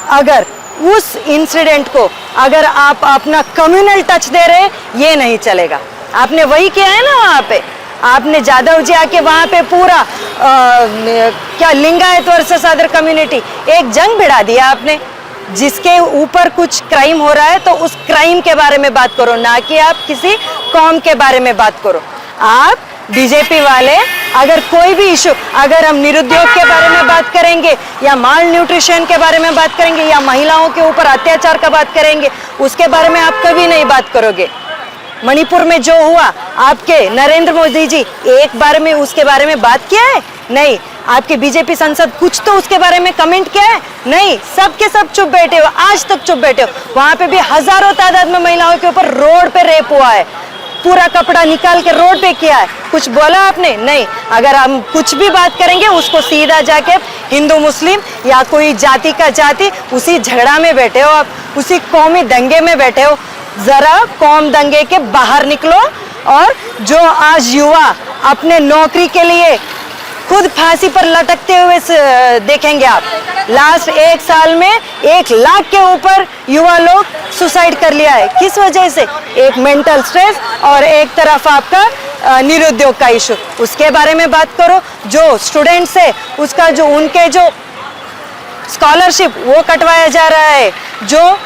अगर उस इंसिडेंट को अगर आप अपना कम्युनल टच दे रहे, ये नहीं चलेगा। आपने वही किया है ना वहाँ पे, आपने जादव जी आके वहाँ पे पूरा क्या लिंगायत वर्सेस अदर कम्युनिटी एक जंग भिड़ा दिया आपने। जिसके ऊपर कुछ क्राइम हो रहा है तो उस क्राइम के बारे में बात करो, ना कि आप किसी कौम के बारे में बात करो। आप बीजेपी वाले अगर कोई भी इशू, अगर हम निरुद्योग के बारे में बात करेंगे या माल न्यूट्रिशन के बारे में बात करेंगे या महिलाओं के ऊपर अत्याचार का बात करेंगे, उसके बारे में आप कभी नहीं बात करोगे। मणिपुर में जो हुआ, आपके नरेंद्र मोदी जी एक बार में उसके बारे में बात किया है? नहीं। आपके बीजेपी सांसद कुछ तो उसके बारे में कमेंट किया है? नहीं। सब के सब चुप बैठे हो, आज तक चुप बैठे हो। वहां पे भी हजारों तादाद में महिलाओं के ऊपर रोड पे रेप हुआ है, पूरा कपड़ा निकाल के रोड पे किया है, कुछ बोला आपने? नहीं। अगर हम कुछ भी बात करेंगे उसको सीधा जाके हिंदू मुस्लिम या कोई जाति का जाति, उसी झगड़ा में बैठे हो आप, उसी कौमी दंगे में बैठे हो। जरा कौम दंगे के बाहर निकलो। और जो आज युवा अपने नौकरी के लिए खुद फांसी पर लटकते हुए देखेंगे आप, लास्ट 1 साल में 1 लाख के ऊपर युवा लोग सुसाइड कर लिया है। किस वजह से? एक मेंटल स्ट्रेस और एक तरफ आपका निरुद्योग का इशू। उसके बारे में बात करो। जो स्टूडेंट्स है उसका जो उनके जो स्कॉलरशिप वो कटवाया जा रहा है, जो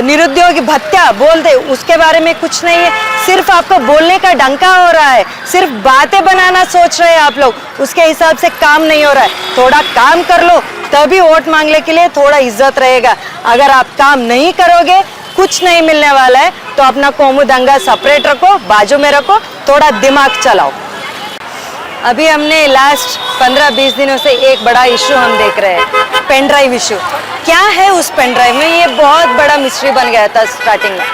निरुद्योग भत्ता बोलते उसके बारे में कुछ नहीं है। सिर्फ आपको बोलने का डंका हो रहा है, सिर्फ बातें बनाना सोच रहे हैं आप लोग, उसके हिसाब से काम नहीं हो रहा है। थोड़ा काम कर लो, तभी वोट मांगने के लिए थोड़ा इज्जत रहेगा। अगर आप काम नहीं करोगे, कुछ नहीं मिलने वाला है। तो अपना कौमू दंगा सेपरेट रखो, बाजू में रखो, थोड़ा दिमाग चलाओ। अभी हमने लास्ट 15-20 दिनों से एक बड़ा इशू हम देख रहे हैं, पेन ड्राइव इशू। क्या है उस पेन ड्राइव में? ये बहुत बड़ा मिस्ट्री बन गया था स्टार्टिंग में।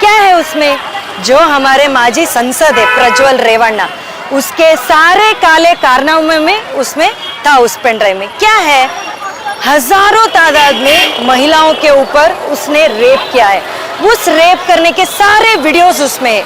क्या है उसमें? जो हमारे माजी संसद है प्रज्वल रेवन्ना, उसके सारे काले कारनामे में उसमें था। उस पेन ड्राइव में क्या है? हजारों तादाद में महिलाओं के ऊपर उसने रेप किया है। उस रेप करने के सारे वीडियोस उसमें,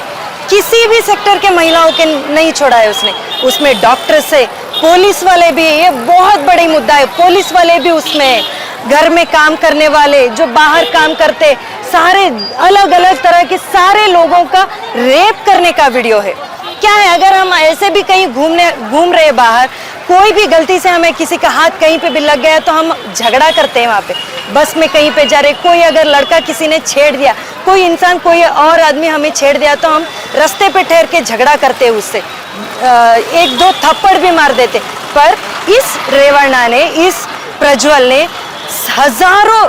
किसी भी सेक्टर के महिलाओं के नहीं छोड़ा है उसने। उसमें डॉक्टर से पुलिस वाले भी, ये बहुत बड़ी मुद्दा है, पुलिस वाले भी उसमें, घर में काम करने वाले, जो बाहर काम करते, सारे अलग अलग तरह के सारे लोगों का रेप करने का वीडियो है। क्या है? अगर हम ऐसे भी कहीं घूम रहे बाहर, कोई भी गलती से हमें किसी का हाथ कहीं पे भी लग गया तो हम झगड़ा करते हैं। वहाँ पे बस में कहीं पे जा रहे, कोई अगर लड़का किसी ने छेड़ दिया, कोई इंसान कोई और आदमी हमें छेड़ दिया तो हम रास्ते पे ठहर के झगड़ा करते हैं उससे, 1-2 थप्पड़ भी मार देते। पर इस रेवन्ना ने, इस प्रज्वल ने हजारों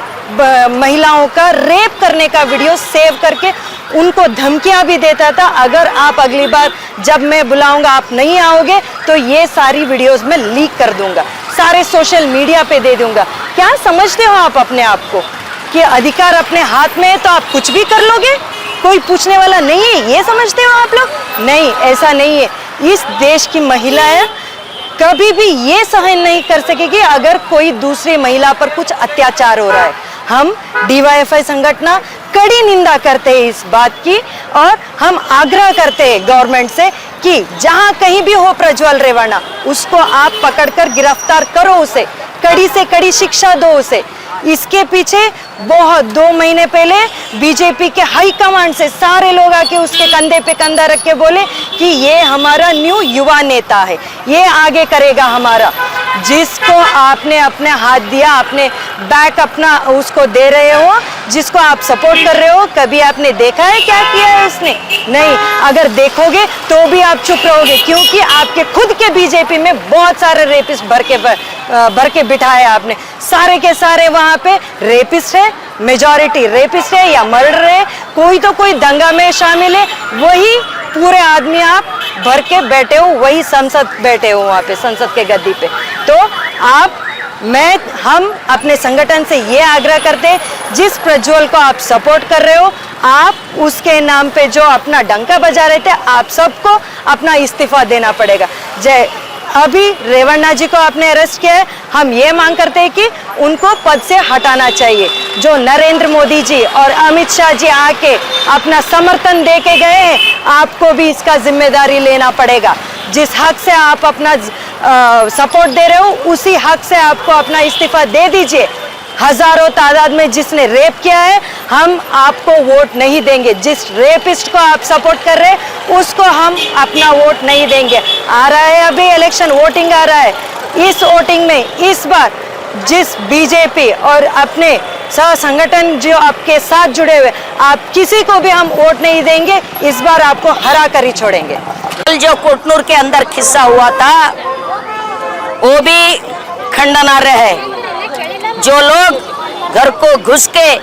महिलाओं का रेप करने का वीडियो सेव करके उनको धमकियां भी देता था, अगर आप अगली बार जब मैं बुलाऊंगा आप नहीं आओगे तो ये सारी वीडियोस में लीक कर दूंगा, सारे सोशल मीडिया पे दे दूंगा। क्या समझते हो आप अपने आप को कि अधिकार अपने हाथ में है तो आप कुछ भी कर लोगे, कोई पूछने वाला नहीं है? ये समझते हो आप लोग? नहीं, ऐसा नहीं है। इस देश की महिलाएं कभी भी ये सहन नहीं कर सकेगी अगर कोई दूसरी महिला पर कुछ अत्याचार हो रहा है। हम DYFI संगठन कड़ी निंदा करते हैं इस बात की, और हम आग्रह करते हैं गवर्नमेंट से कि जहां कहीं भी हो प्रज्वल रेवन्ना, उसको आप पकड़कर गिरफ्तार करो, उसे कड़ी से कड़ी शिक्षा दो उसे। इसके पीछे बहुत 2 महीने पहले बीजेपी के हाई कमांड से सारे लोग आके उसके कंधे पे कंधा रख के बोले कि ये हमारा न्यू युवा नेता है, ये आगे करेगा हमारा। जिसको आपने अपने हाथ दिया, आपने बैक अपना उसको दे रहे हो, जिसको आप सपोर्ट कर रहे हो, कभी आपने देखा है क्या किया है उसने? नहीं। अगर देखोगे तो भी आप चुप रहोगे, क्योंकि आपके खुद के बीजेपी में बहुत सारे रेपिस्ट भर के बिठाए आपने। सारे के सारे वहां पे रेपिस्ट है, मेजॉरिटी रेपिस्ट है या मर्डर है, कोई तो कोई दंगा में शामिल है, वही पूरे आदमी आप भर के बैठे हो, वही संसद बैठे हो वहां पे, संसद के गद्दी पे। तो हम अपने संगठन से ये आग्रह करते हैं, जिस प्रज्वल को आप सपोर्ट कर रहे हो, आप उसके नाम पे जो अपना डंका बजा रहे थे, आप सबको अपना इस्तीफा देना पड़ेगा। अभी रेवन्ना जी को आपने अरेस्ट किया है, हम ये मांग करते हैं कि उनको पद से हटाना चाहिए। जो नरेंद्र मोदी जी और अमित शाह जी आके अपना समर्थन दे के गए हैं, आपको भी इसका जिम्मेदारी लेना पड़ेगा। जिस हक से आप अपना सपोर्ट दे रहे हो, उसी हक से आपको अपना इस्तीफा दे दीजिए। हजारों तादाद में जिसने रेप किया है, हम आपको वोट नहीं देंगे। जिस रेपिस्ट को आप सपोर्ट कर रहे हैं उसको हम अपना वोट नहीं देंगे। आ रहा है अभी इलेक्शन वोटिंग आ रहा है, इस वोटिंग में इस बार जिस बीजेपी और अपने सह संगठन जो आपके साथ जुड़े हुए, आप किसी को भी हम वोट नहीं देंगे, इस बार आपको हरा कर ही छोड़ेंगे। कल जो कोटनूर के अंदर किस्सा हुआ था वो भी खंडनार्ह है। जो लोग घर को घुस के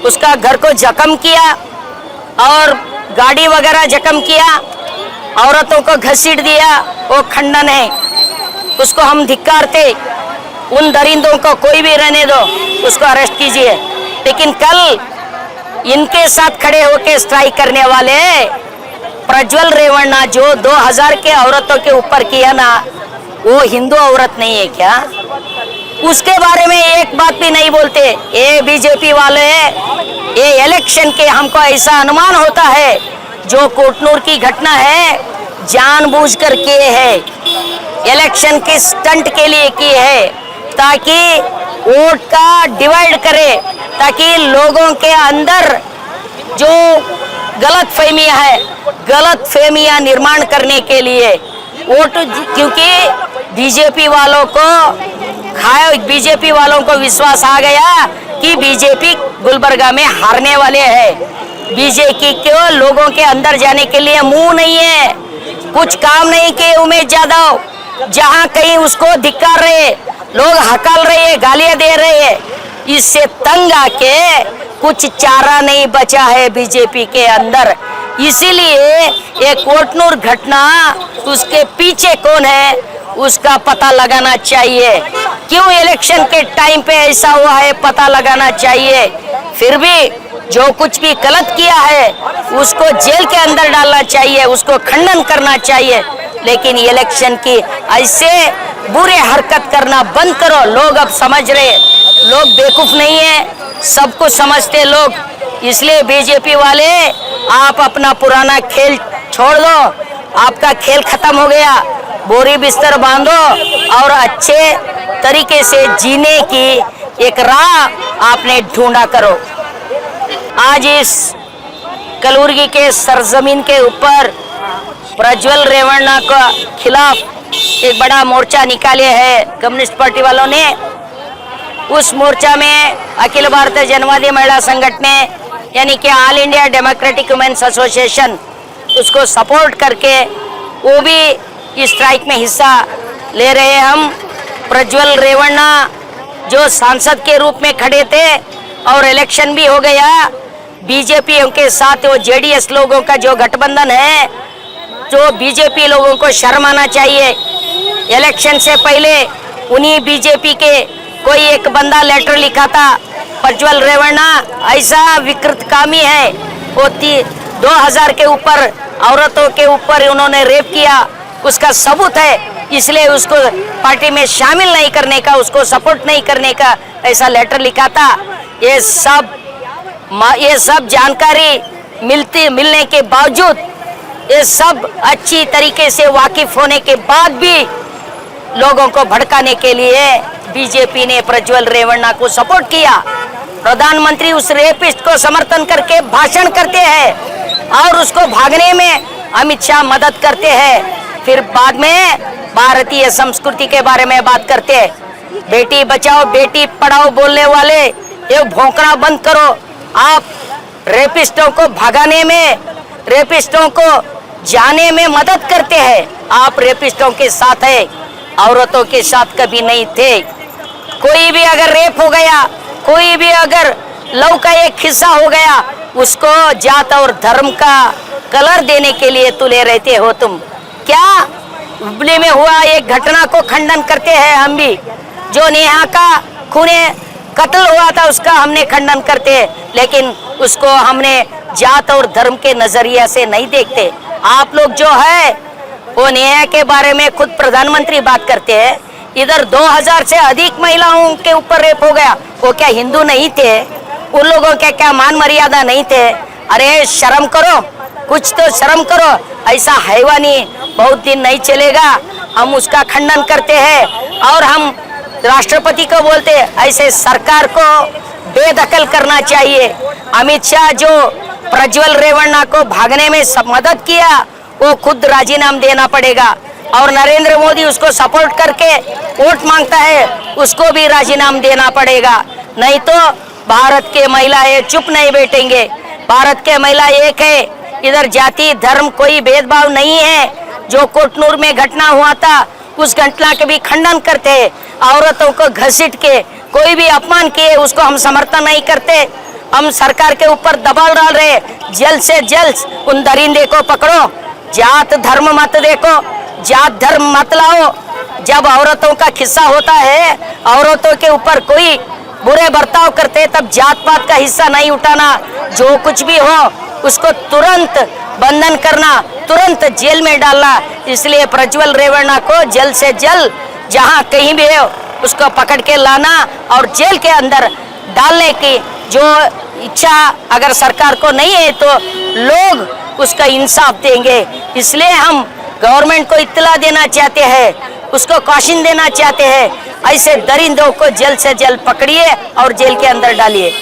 उसका घर को जख्म किया और गाड़ी वगैरह जख्म किया, औरतों को घसीट दिया, वो खंडन है, उसको हम धिक्कारते। उन दरिंदों को कोई भी रहने दो, उसको अरेस्ट कीजिए। लेकिन कल इनके साथ खड़े होकर स्ट्राइक करने वाले प्रज्वल रेवन्ना जो 2000 के औरतों के ऊपर किया ना, वो हिंदू औरत नहीं है क्या? उसके बारे में एक बात भी नहीं बोलते। ये बीजेपी वाले, ये इलेक्शन के हमको ऐसा अनुमान होता है जो कोटनूर की घटना है जानबूझकर किए है, इलेक्शन के स्टंट के लिए किए है, ताकि वोट का डिवाइड करे, ताकि लोगों के अंदर जो गलत फहमियाँ है, गलत फहमियाँ निर्माण करने के लिए वोट, क्योंकि बीजेपी वालों को विश्वास आ गया कि बीजेपी गुलबर्गा में हारने वाले हैं। बीजेपी के लोगों के अंदर जाने के लिए मुंह नहीं है, कुछ काम नहीं किए उमेश यादव, जहां कहीं उसको धिक्कार रहे, लोग हकाल रहे, गालियां दे रहे। इससे तंग आके कुछ चारा नहीं बचा है बीजेपी के अंदर। इसीलिए ये कोटनूर घटना, उसके पीछे कौन है उसका पता लगाना चाहिए। क्यों इलेक्शन के टाइम पे ऐसा हुआ है पता लगाना चाहिए। फिर भी जो कुछ भी गलत किया है उसको जेल के अंदर डालना चाहिए, उसको खंडन करना चाहिए। लेकिन इलेक्शन की ऐसे बुरे हरकत करना बंद करो। लोग अब समझ रहे, लोग बेवकूफ नहीं है, सब कुछ समझते लोग। इसलिए बीजेपी वाले, आप अपना पुराना खेल छोड़ दो, आपका खेल खत्म हो गया। बोरी बिस्तर बांधो और अच्छे तरीके से जीने की एक राह आपने ढूंढा करो। आज इस कलबुर्गी के सरजमीन के ऊपर प्रज्वल रेवन्ना के खिलाफ एक बड़ा मोर्चा निकाले है कम्युनिस्ट पार्टी वालों ने। उस मोर्चा में अखिल भारतीय जनवादी महिला संगठन यानी कि all India democratic women's association उसको सपोर्ट करके वो भी इस स्ट्राइक में हिस्सा ले रहे हैं। हम प्रज्वल रेवन्ना जो सांसद के रूप में खड़े थे और इलेक्शन भी हो गया, बीजेपी के साथ वो जेडीएस लोगों का जो गठबंधन है, जो बीजेपी लोगों को शर्म आना चाहिए। इलेक्शन से पहले उन्हीं बीजेपी के कोई एक बंदा लेटर लिखा था, प्रज्वल रेवन्ना ऐसा विकृतकामी है, वो 2000 के ऊपर औरतों के ऊपर उन्होंने रेप किया, उसका सबूत है। इसलिए उसको पार्टी में शामिल नहीं करने का, उसको सपोर्ट नहीं करने का ऐसा लेटर लिखा था। ये सब जानकारी मिलने के बावजूद, ये सब अच्छी तरीके से वाकिफ होने के बाद भी लोगों को भड़काने के लिए बीजेपी ने प्रज्वल रेवन्ना को सपोर्ट किया। प्रधानमंत्री उस रेपिस्ट को समर्थन करके भाषण करते हैं और उसको भागने में अमित शाह मदद करते हैं। फिर बाद में भारतीय संस्कृति के बारे में बात करते हैं। बेटी बचाओ बेटी पढ़ाओ बोलने वाले, ये भौंकना बंद करो। आप रेपिस्टों को भगाने में, रेपिस्टों को जाने में मदद करते हैं। आप रेपिस्टों के साथ है, औरतों के साथ कभी नहीं थे। कोई भी अगर रेप हो गया, कोई भी अगर लव का एक हिस्सा हो गया, उसको जात और धर्म का कलर देने के लिए तुले रहते हो तुम। क्या हुबली में हुआ एक घटना को खंडन करते हैं हम भी, जो नेहा का खूने कत्ल हुआ था उसका हमने खंडन करते हैं, लेकिन उसको हमने जात और धर्म के नजरिया से नहीं देखते। आप लोग जो है वो नेहा के बारे में खुद प्रधानमंत्री बात करते हैं, इधर 2000 से अधिक महिलाओं के ऊपर रेप हो गया, वो क्या हिंदू नहीं थे? उन लोगों के क्या मान मर्यादा नहीं थे? अरे शर्म करो, कुछ तो शर्म करो। ऐसा हैवानी बहुत दिन नहीं चलेगा। हम उसका खंडन करते हैं और हम राष्ट्रपति को बोलते, ऐसे सरकार को बेदखल करना चाहिए। अमित शाह जो प्रज्वल रेवन्ना को भागने में मदद किया, वो खुद राजीनामा देना पड़ेगा। और नरेंद्र मोदी उसको सपोर्ट करके वोट मांगता है, उसको भी राजीनामा देना पड़ेगा। नहीं तो भारत के महिलाएं चुप नहीं बैठेंगे। भारत के महिला एक है, इधर जाति धर्म कोई भेदभाव नहीं है। जो कोटनूर में घटना हुआ था, उस घटना के भी खंडन करते हैं। औरतों को घसीट के कोई भी अपमान किए उसको हम समर्थन नहीं करते। हम सरकार के ऊपर दबाव डाल रहे, जल्द से जल्द उन दरिंदे को पकड़ो। जात धर्म मत देखो, जात धर्म मत लाओ। जब औरतों का किस्सा होता है, औरतों के ऊपर कोई बुरे बर्ताव करते, तब जात पात का हिस्सा नहीं उठाना। जो कुछ भी हो उसको तुरंत बंधन करना, तुरंत जेल में डालना। इसलिए प्रज्वल रेवन्ना को जल्द से जल्द जहां कहीं भी हो उसको पकड़ के लाना और जेल के अंदर डालने की जो इच्छा अगर सरकार को नहीं है तो लोग उसका इंसाफ देंगे। इसलिए हम गवर्नमेंट को इत्तला देना चाहते हैं, उसको कॉशन देना चाहते हैं, ऐसे दरिंदों को जल्द से जल्द पकड़िए और जेल के अंदर डालिए।